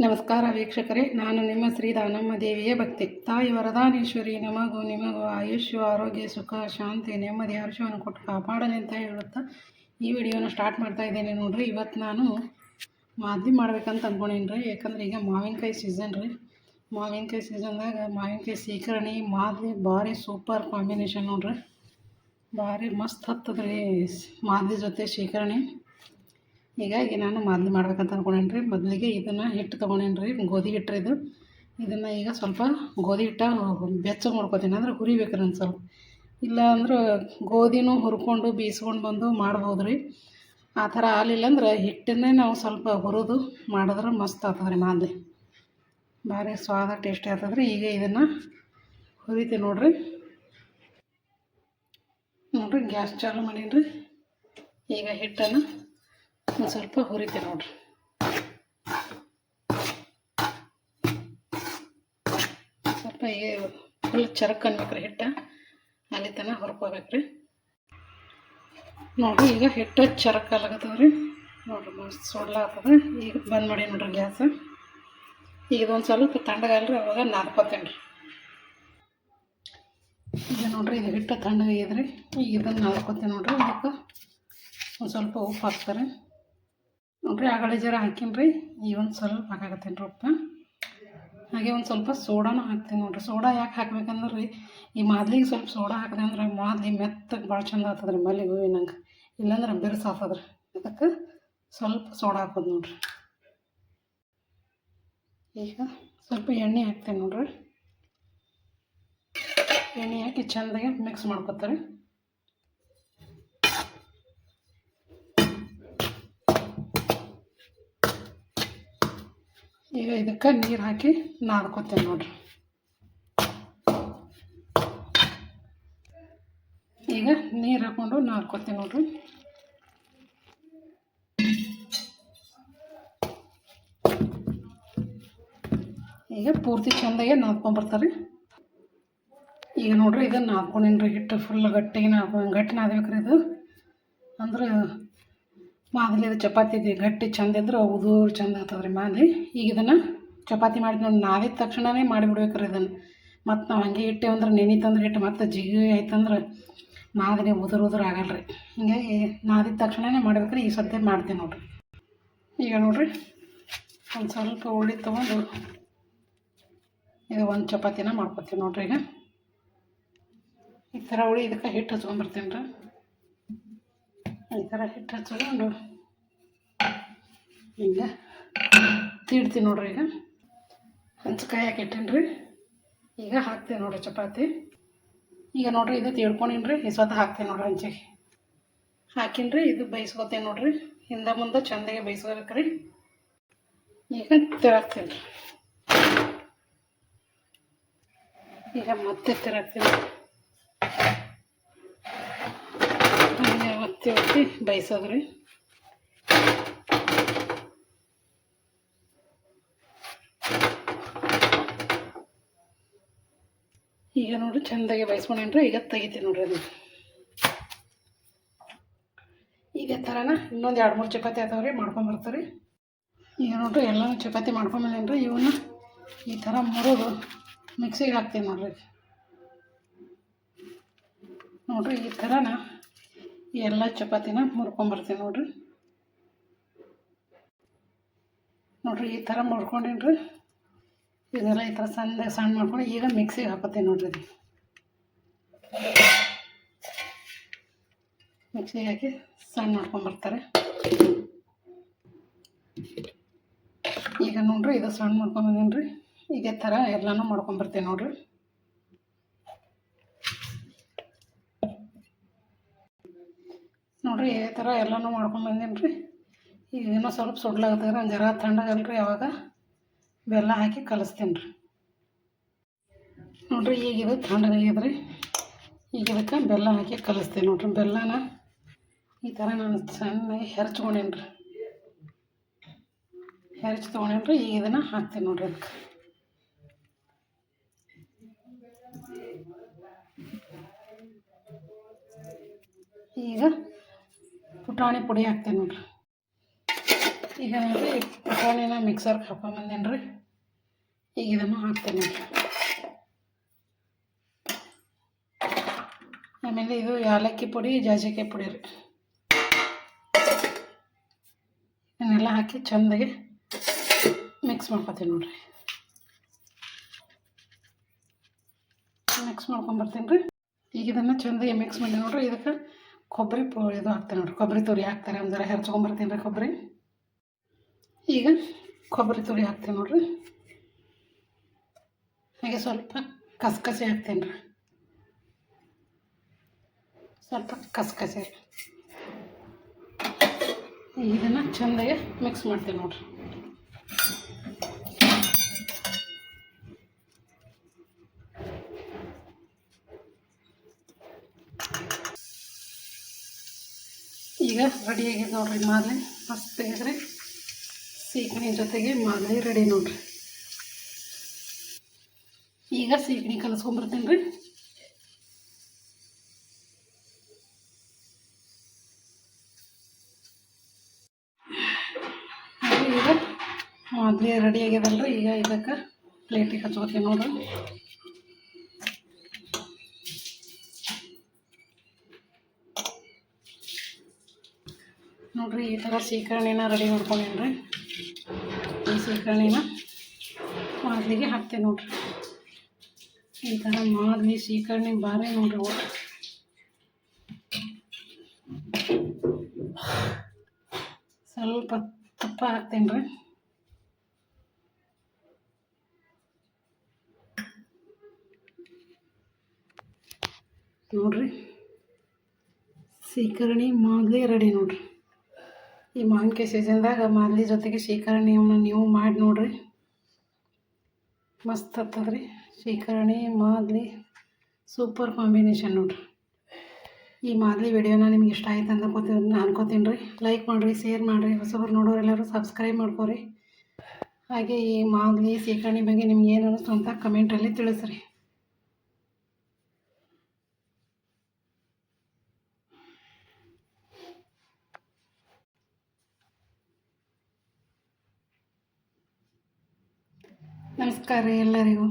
ನಮಸ್ಕಾರ ವೀಕ್ಷಕರೇ, ನಾನು ನಿಮ್ಮ ಶ್ರೀ ದಾನಮ್ಮ ದೇವಿಯ ಭಕ್ತಿ. ತಾಯಿ ವರದಾನೇಶ್ವರಿ ನಿಮಗೂ ಆಯುಷ್ಯ, ಆರೋಗ್ಯ, ಸುಖ, ಶಾಂತಿ, ನೆಮ್ಮದಿ, ಹರ್ಷವನ್ನು ಕೊಟ್ಟು ಕಾಪಾಡಲಿ ಅಂತ ಹೇಳುತ್ತಾ ಈ ವಿಡಿಯೋನ ಸ್ಟಾರ್ಟ್ ಮಾಡ್ತಾ ಇದ್ದೇನೆ. ನೋಡ್ರಿ, ಇವತ್ತು ನಾನು ಮಾದಲಿ ಮಾಡ್ಬೇಕಂತ ಅಂದ್ಕೊಂಡೇನಿ ರೀ. ಯಾಕಂದ್ರೆ ಈಗ ಮಾವಿನಕಾಯಿ ಸೀಸನ್ ರೀ. ಮಾವಿನಕಾಯಿ ಸೀಸನ್ದಾಗ ಮಾವಿನಕಾಯಿ ಸೀಕರಣೆ ಮಾದಲಿ ಭಾರಿ ಸೂಪರ್ ಕಾಂಬಿನೇಷನ್ ನೋಡ್ರಿ. ಭಾರಿ ಮಸ್ತ್ ಹತ್ತದ್ರಿ ಮಾದಲಿ ಜೊತೆ ಶೇಖರಣೆ. ಹೀಗಾಗಿ ನಾನು ಮಾದಲಿ ಮಾಡ್ಬೇಕಂತ ಅಂದ್ಕೊಂಡೇನಿ ರೀ. ಮೊದಲಿಗೆ ಇದನ್ನು ಹಿಟ್ಟು ತೊಗೊಂಡೇನಿ ರೀ, ಗೋಧಿ ಹಿಟ್ಟು ಇದು. ಇದನ್ನು ಈಗ ಸ್ವಲ್ಪ ಗೋಧಿ ಹಿಟ್ಟ ಬೆಚ್ಚಗೆ ಮಾಡ್ಕೊತೀನಿ, ಅಂದ್ರೆ ಹುರಿಬೇಕ್ರಿ ಒಂದು ಸ್ವಲ್ಪ. ಇಲ್ಲ ಅಂದ್ರೆ ಗೋಧಿನೂ ಹುರ್ಕೊಂಡು ಬೀಸ್ಕೊಂಡು ಬಂದು ಮಾಡ್ಬೋದು ರೀ. ಆ ಥರ ಆಗಲಿಲ್ಲ ಅಂದ್ರೆ ಹಿಟ್ಟನ್ನೇ ನಾವು ಸ್ವಲ್ಪ ಹುರಿದು ಮಾಡಿದ್ರೆ ಮಸ್ತ್ ಆಗ್ತದೆ ರೀ ಮಾದಲಿ. ಭಾರಿ ಸ್ವಾದ ಟೇಸ್ಟಿ ಆಗ್ತದೆ ರೀ. ಈಗ ಇದನ್ನು ಹುರಿತೀವಿ ನೋಡ್ರಿ. ಗ್ಯಾಸ್ ಚಾಲು ಮಾಡೀನಿ ರೀ. ಈಗ ಹಿಟ್ಟನ್ನು ಒಂದು ಸ್ವಲ್ಪ ಹುರಿತೀವಿ ನೋಡ್ರಿ. ಸ್ವಲ್ಪ ಈಗ ಫುಲ್ ಚರಕ್ ಅನ್ಬೇಕ್ರಿ ಹಿಟ್ಟು, ಅಲ್ಲಿ ತನಕ ಹುರ್ಕೋಬೇಕ್ರಿ ನೋಡಿರಿ. ಈಗ ಹಿಟ್ಟು ಚರಕ್ ಅಲ್ಲಾಗತ್ತದ್ರಿ ನೋಡ್ರಿ, ಮಸ್ತ್ ಸುಡ್ಲಾಗ್ತದೆ. ಈಗ ಬಂದ್ ಮಾಡಿ ನೋಡ್ರಿ ಗ್ಯಾಸ್. ಈಗ ಇದೊಂದು ಸ್ವಲ್ಪ ತಣ್ಣಗಾಲ್ರಿ, ಅವಾಗ ನಾದ್ಕೋತೇನೆ ರೀ. ಈಗ ನೋಡ್ರಿ, ಇದು ಹಿಟ್ಟು ತಣ್ಣಗಾಗಿದ್ರಿ. ಈಗ ಇದನ್ನು ನಾದ್ಕೋತೇನೆ ನೋಡ್ರಿ. ಅದಕ್ಕೆ ಒಂದು ಸ್ವಲ್ಪ ಉಪ್ಪು ಹಾಕ್ತಾರೆ ನೋಡ್ರಿ. ಆಗಳ ಜರ ಹಾಕೀನಿ. ಈಗ ಒಂದು ಸ್ವಲ್ಪ ಹಾಕಾಕತ್ತೇನೆ ರೀ ಉಪ್ಪು. ಹಾಗೆ ಒಂದು ಸ್ವಲ್ಪ ಸೋಡಾನು ಹಾಕ್ತೀನಿ ನೋಡ್ರಿ. ಸೋಡಾ ಯಾಕೆ ಹಾಕ್ಬೇಕಂದ್ರೆ ರೀ, ಈ ಮಾದಲಿಗೆ ಸ್ವಲ್ಪ ಸೋಡಾ ಹಾಕಿದೆ ಅಂದ್ರೆ ಮಾದಲಿ ಮೆತ್ತಗೆ ಭಾಳ ಚಂದ ಆಗ್ತದೆ ರೀ, ಮಲ್ಲಿಗೆ ಹೂವಿನಂಗೆ. ಇಲ್ಲಾಂದ್ರೆ ಬಿರ್ಸು ಆಗ್ತದೆ ರೀ. ಅದಕ್ಕೆ ಸ್ವಲ್ಪ ಸೋಡಾ ಹಾಕೋದು ನೋಡ್ರಿ. ಈಗ ಸ್ವಲ್ಪ ಎಣ್ಣೆ ಹಾಕ್ತೇನೆ ನೋಡ್ರಿ. ಎಣ್ಣೆ ಹಾಕಿ ಚೆಂದಾಗಿ ಮಿಕ್ಸ್ ಮಾಡ್ಕೊತಾರೆ. ಈಗ ಇದಕ್ಕೆ ನೀರು ಹಾಕಿ ನಾದ್ಕೊತೇನೆ ನೋಡ್ರಿ. ಈಗ ನೀರು ಹಾಕ್ಕೊಂಡು ನಾದ್ಕೊತೀನಿ ನೋಡ್ರಿ. ಈಗ ಪೂರ್ತಿ ಚೆಂದಾಗೆ ನಾದ್ಕೊಂಬರ್ತಾರೆ. ಈಗ ನೋಡ್ರಿ, ಇದನ್ನು ನಾದ್ಕೊಂಡೇನಿ ರೀ. ಹಿಟ್ಟು ಫುಲ್ ಗಟ್ಟಿ ನಾದ್ಬೇಕ್ರಿ ಇದು. ಅಂದ್ರೆ ಮಾದಲಿ ಇದು ಚಪಾತಿ ಗಟ್ಟಿ ಚಂದ ಇದ್ರೆ ಉದುರು ಚಂದ ಆಗ್ತದೆ ರೀ ಮಾದಲಿ. ಈಗ ಇದನ್ನು ಚಪಾತಿ ಮಾಡಿದ್ ನೋಡಿ, ನಾದಿದ ತಕ್ಷಣವೇ ಮಾಡಿಬಿಡ್ಬೇಕ್ರಿ ಇದನ್ನು. ಮತ್ತು ನಾವು ಹಂಗೆ ಇಟ್ಟೇವೆ ಅಂದ್ರೆ ನೆನಿತಂದ್ರೆ ಹಿಟ್ಟು ಮತ್ತು ಜಿಗಿ ಆಯ್ತಂದ್ರೆ ಮಾದಲಿ ಉದುರು ಆಗಲ್ಲ ರೀ. ಹೀಗಾಗಿ ನಾದಿದ ತಕ್ಷಣವೇ ಮಾಡ್ಬೇಕ್ರಿ. ಈ ಸದ್ಯ ಮಾಡ್ತೀನಿ ನೋಡ್ರಿ. ಈಗ ನೋಡ್ರಿ, ಒಂದು ಸ್ವಲ್ಪ ಉಳ್ಳಿ ತೊಗೊಂಡು ಇದು ಒಂದು ಚಪಾತಿನ ಮಾಡ್ಕೊತೀನಿ ನೋಡ್ರಿ. ಈಗ ಈ ಥರ ಉಳಿ ಇದಕ್ಕೆ ಹಿಟ್ಟು ಹಚ್ಕೊಂಡ್ಬರ್ತೀನಿ ರೀ. ಈ ಥರ ಹಿಟ್ಟು ಹಚ್ಕೊಂಡು ಈಗ ತೀಡ್ತೀನಿ ನೋಡ್ರಿ. ಈಗ ಹಂಚಕಾಯಿ ಹಾಕಿಟ್ಟೇನಿ ರೀ. ಈಗ ಹಾಕ್ತೀನಿ ನೋಡ್ರಿ ಚಪಾತಿ. ಈಗ ನೋಡ್ರಿ, ಇದು ತೀಡ್ಕೊಂಡೀನಿ ರೀ. ಈ ಸ್ವತಃ ಹಾಕ್ತೀನಿ ನೋಡ್ರಿ ಹಂಚಿಗೆ ಹಾಕಿನಿ ರೀ. ಇದು ಬೇಯಿಸ್ಕೊತೀನಿ ನೋಡ್ರಿ. ಹಿಂದೆ ಮುಂದೆ ಚೆಂದಾಗೆ ಬೇಯಿಸ್ಕೋಬೇಕ್ರಿ. ಈಗ ತಿರಾಕ್ತೀನಿ ರೀ. ಈಗ ಮತ್ತೆ ತಿರಾಕ್ತೀನಿ. ಒತ್ತಿ ಬೇಯಿಸೋದ್ರಿ. ಈಗ ನೋಡ್ರಿ ಚೆಂದಾಗಿ ಬೇಯಿಸ್ಕೊಂಡೇನ್ರಿ. ಈಗ ತೆಗಿತೀನಿ ನೋಡ್ರಿ ಅದು. ಇದೇ ಥರನ ಇನ್ನೊಂದು 2-3 ಚಪಾತಿ ಆದವ್ರಿ ಮಾಡ್ಕೊಂಬರ್ತಾರೆ. ಈಗ ನೋಡ್ರಿ, ಎಲ್ಲನೂ ಚಪಾತಿ ಮಾಡ್ಕೊಂಬಂದೇನ್ರಿ. ಇವನ್ನ ಈ ಥರ ಮುರಿದು ಮಿಕ್ಸಿಗೆ ಹಾಕ್ತೀನಿ ನೋಡ್ರಿ. ನೋಡ್ರಿ, ಈ ಥರನ ಎಲ್ಲ ಚಪಾತಿನ ಮುರ್ಕೊಂಬರ್ತೀನಿ ನೋಡ್ರಿ. ನೋಡ್ರಿ, ಈ ಥರ ಮುರ್ಕೊಂಡೇನ್ರಿ. ಇದೆಲ್ಲ ಈ ಥರ ಸಣ್ಣ ಮಾಡ್ಕೊಂಡು ಈಗ ಮಿಕ್ಸಿಗೆ ಹಾಕೋತೀನಿ ನೋಡ್ರಿ. ಮಿಕ್ಸಿಗೆ ಹಾಕಿ ಸಣ್ಣ ಮಾಡ್ಕೊಂಬರ್ತಾರೆ. ಈಗ ನೋಡ್ರಿ, ಇದು ಸಣ್ಣ ಮಾಡ್ಕೊಂಬಂದೀನಿ ರೀ. ಇದೇ ಥರ ಎಲ್ಲನೂ ಮಾಡ್ಕೊಂಬರ್ತೀನಿ ನೋಡ್ರಿ. ನೋಡ್ರಿ, ಇದೇ ಥರ ಎಲ್ಲನೂ ಮಾಡ್ಕೊಂಬಂದೀನಿ ರೀ. ಈಗ ಇನ್ನೂ ಸ್ವಲ್ಪ ಸುಡ್ಲಾಗ್ತದೆ. ಒಂದು ಜರ ತಣ್ಣಗಲ್ರಿ, ಅವಾಗ ಬೆಲ್ಲ ಹಾಕಿ ಕಲಿಸ್ತೀನಿ ರೀ. ನೋಡ್ರಿ, ಈಗ ಇದು ತಣ್ಣಗಾಗಿದ್ರಿ. ಈಗ ಇದಕ್ಕೆ ಬೆಲ್ಲ ಹಾಕಿ ಕಲಿಸ್ತೀನಿ ನೋಡ್ರಿ. ಬೆಲ್ಲನ ಈ ಥರ ನಾನು ಚೆನ್ನಾಗಿ ಹೆರ್ಚ್ಕೊಂಡೇನಿ ರೀ. ತೊಗೊಂಡೇನಿ ರೀ. ಈಗ ಇದನ್ನು ಹಾಕ್ತೀನಿ ನೋಡ್ರಿ ಅದಕ್ಕೆ. ಈಗ ಪುಟಾಣಿ ಪುಡಿ ಹಾಕ್ತೀನಿ ನೋಡ್ರಿ. ಈಗ ನೋಡಿರಿ ಪುಟಾಣಿನ ಮಿಕ್ಸರ್ಗೆ ಹಾಕೊಂಬಂದೇನಿ ರೀ. ಈಗ ಇದನ್ನು ಹಾಕ್ತೇನೆ ನೋಡಿರಿ. ಆಮೇಲೆ ಇದು ಏಲಕ್ಕಿ ಪುಡಿ, ಜಾಜಿಕಾಯಿ ಪುಡಿ ರೀ. ಇದನ್ನೆಲ್ಲ ಹಾಕಿ ಚೆಂದಾಗಿ ಮಿಕ್ಸ್ ಮಾಡ್ಕೊತೀನಿ ನೋಡಿರಿ. ಮಿಕ್ಸ್ ಮಾಡ್ಕೊಂಬರ್ತೀನಿ ರೀ. ಈಗ ಇದನ್ನು ಚೆಂದಾಗಿ ಮಿಕ್ಸ್ ಮಾಡಿ ನೋಡಿರಿ. ಇದಕ್ಕೆ ಕೊಬ್ಬರಿ ಇದು ಹಾಕ್ತೇನೆ ನೋಡಿರಿ. ಕೊಬ್ಬರಿ ತುರಿ ಹಾಕ್ತಾರೆ. ಒಂದು ಜರ ಹೆರ್ಚ್ಕೊಂಬರ್ತೀನಿ ರೀ ಕೊಬ್ಬರಿ. ಈಗ ಕೊಬ್ಬರಿ ತುರಿ ಹಾಕ್ತೇನೆ ನೋಡಿರಿ. ಹಾಗೆ ಸ್ವಲ್ಪ ಕಸಕಸೆ ಹಾಕ್ತೇನೆ ರೀ. ಸ್ವಲ್ಪ ಕಸಕಸೆ ಇದನ್ನು ಚೆಂದಾಗಿ ಮಿಕ್ಸ್ ಮಾಡ್ತೀನಿ ನೋಡಿರಿ. ಈಗ ರೆಡಿಯಾಗಿದೆ ನೋಡಿರಿ ಮಾದಲಿ. ಮಸ್ತ್ ಆಗಿದ್ರೆ ಸೀಕಣಿ ಜೊತೆಗೆ ಮಾದಲಿ ರೆಡಿ ನೋಡಿರಿ. ಈಗ ಸೀಕಣಿ ಕಲಿಸ್ಕೊಂಬರ್ತೀನಿ ರೀ. ಈಗ ಮಾದಲಿ ರೆಡಿ ಆಗ್ಯದಲ್ರಿ. ಈಗ ಇದಕ್ಕೆ ಪ್ಲೇಟಿಗೆ ಹಚ್ಕೋತೀನಿ ನೋಡಿರಿ. ನೋಡಿರಿ ಈ ಥರ ಸೀಕರ್ಣಿನ ರೆಡಿ ಮಾಡ್ಕೊಂಡೇನಿ ರೀ. ಈ ಸೀಕರ್ಣಿನ ಮಾದಲಿಗೆ ಹಾಕ್ತೇನೆ ನೋಡಿರಿ. ಈ ಥರ ಮಾದಲಿ ಸೀಕರ್ಣಿ ಭಾರಿ ನೋಡಿರಿ. ಸ್ವಲ್ಪ ತುಪ್ಪ ಹಾಕ್ತೇನೆ ರೀ. ನೋಡಿರಿ ಸೀಕರ್ಣಿ ಮಾದಲಿ ರೆಡಿ ನೋಡಿರಿ. ಈ ಮಾವಿನಕಾಯಿ ಸೀಸನ್ದಾಗ ಮಾದಲಿ ಜೊತೆಗೆ ಸೀಕರ್ಣಿಯನ್ನು ನೀವು ಮಾಡಿ ನೋಡಿರಿ. ಮಸ್ತ್ ಆಗ್ತದ್ರಿ. ಸೀಕರ್ಣಿ ಮಾದಲಿ ಸೂಪರ್ ಕಾಂಬಿನೇಷನ್ ನೋಡಿರಿ. ಈ ಮಾದಲಿ ವಿಡಿಯೋನ ನಿಮ್ಗೆ ಇಷ್ಟ ಆಯ್ತು ಅಂತ ಅನ್ಕೋತೀನಿ ರೀ. ಲೈಕ್ ಮಾಡಿರಿ, ಶೇರ್ ಮಾಡಿರಿ. ಹೊಸಬರು ನೋಡೋರೆಲ್ಲರೂ ಸಬ್ಸ್ಕ್ರೈಬ್ ಮಾಡ್ಕೊರಿ. ಹಾಗೆ ಈ ಮಾದಲಿ ಸೀಕರ್ಣಿ ಬಗ್ಗೆ ನಿಮ್ಗೆ ಏನು ಅನ್ನಿಸ್ತು ಅಂತ ಕಮೆಂಟಲ್ಲಿ ತಿಳಿಸ್ರಿ. ನಮಸ್ಕಾರ ರೀ ಎಲ್ಲರಿಗೂ.